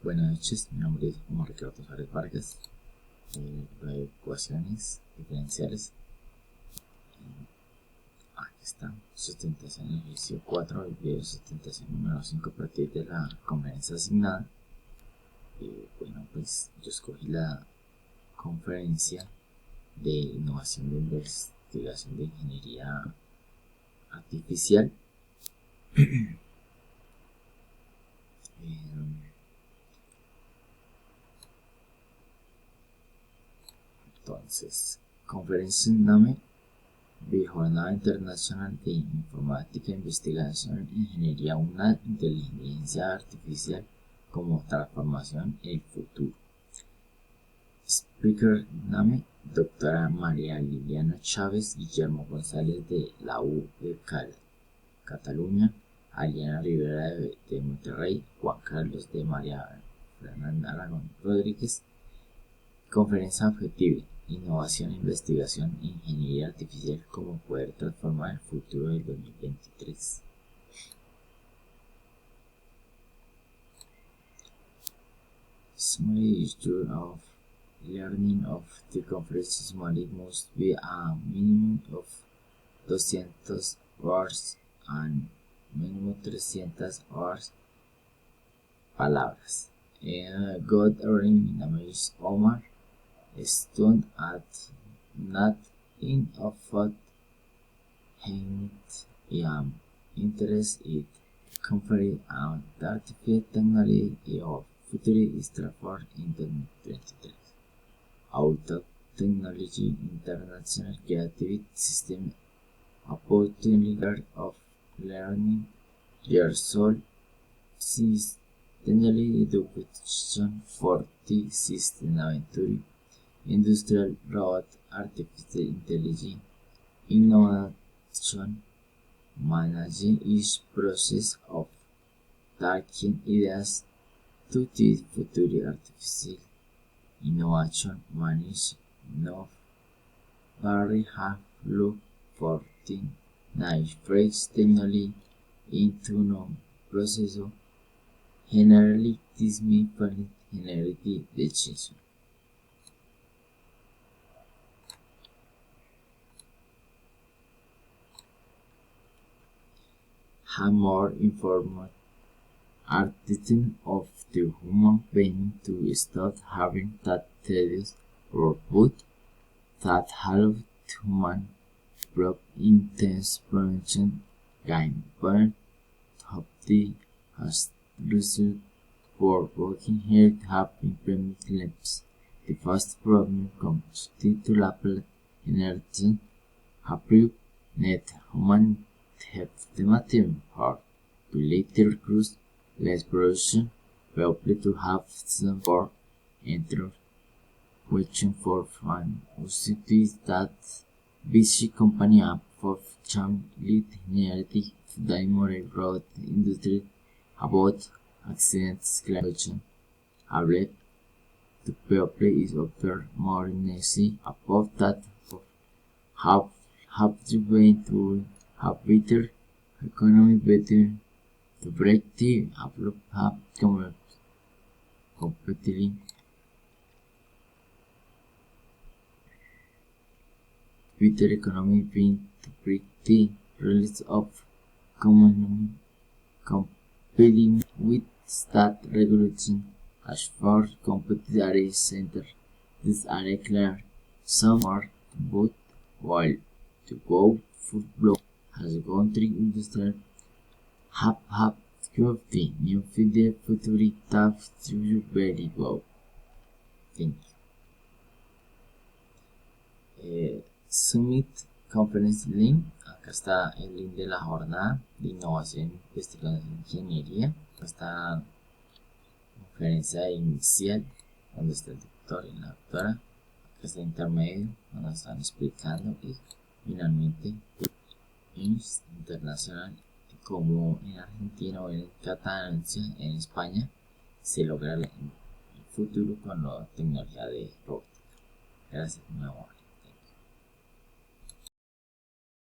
Buenas noches, mi nombre es Juan Ricardo Suárez Vargas, de ecuaciones diferenciales. Aquí está, sustentación ejercicio 4, el video sustentación número 5 a partir de la conferencia asignada. Bueno, pues yo escogí la conferencia de innovación de investigación de ingeniería artificial. Entonces, conferencia Jornada Internacional de Informática e Investigación en Ingeniería una Inteligencia Artificial como Transformación en el Futuro. Speaker name: Doctora María Liliana Chávez, Guillermo González de la U de Cataluña, Aliana Rivera de Monterrey, Juan Carlos de María Fernanda Aragón Rodríguez. Conferencia objetiva: Innovación e investigación en ingeniería artificial como poder transformar el futuro del 2023. Summary issue of learning of the conference summary must be a minimum of 200 words and minimum 300 words palabras. Good evening, my name is Omar. Student at not in of what I am interested in conferring on the artificial technology of future Stratford in 2023. Out of technology international creative system opportunity of learning your soul sustainable education for the sustainability industrial robot, artificial intelligence, innovation, managing each process of taking ideas to the future artificial innovation manage no very have looked for the nice phrase technology into no process generally this means generally decision. Have more informed artisan of the human being to stop having that tedious work that help human prop intense prevention gain burn of the has result for working here have implement lamps. The first problem comes to la energy approve net human have the material for to later cruise less production, probably to have some for enter question for fun. Usually that busy company up for some lead narrative the moral road industry about accidents collection. Able to probably is offer more necessary about that have the way to have better economy better to break the have completely better economy being to break the release of common competing with state regulation as far competitive center. This are clear. Some are both while to go full block has gone through industrial have of the new video future tab to very well. Thank you. Summit Conference Link. Acá está el link de la jornada de innovación, investigación e ingeniería. Acá está la conferencia inicial donde está el doctor y la doctora. Acá está el intermedio donde están explicando y finalmente internacional como en Argentina o en Cataluña, en España, se logra el futuro con la tecnología de robótica. Gracias, mi amor.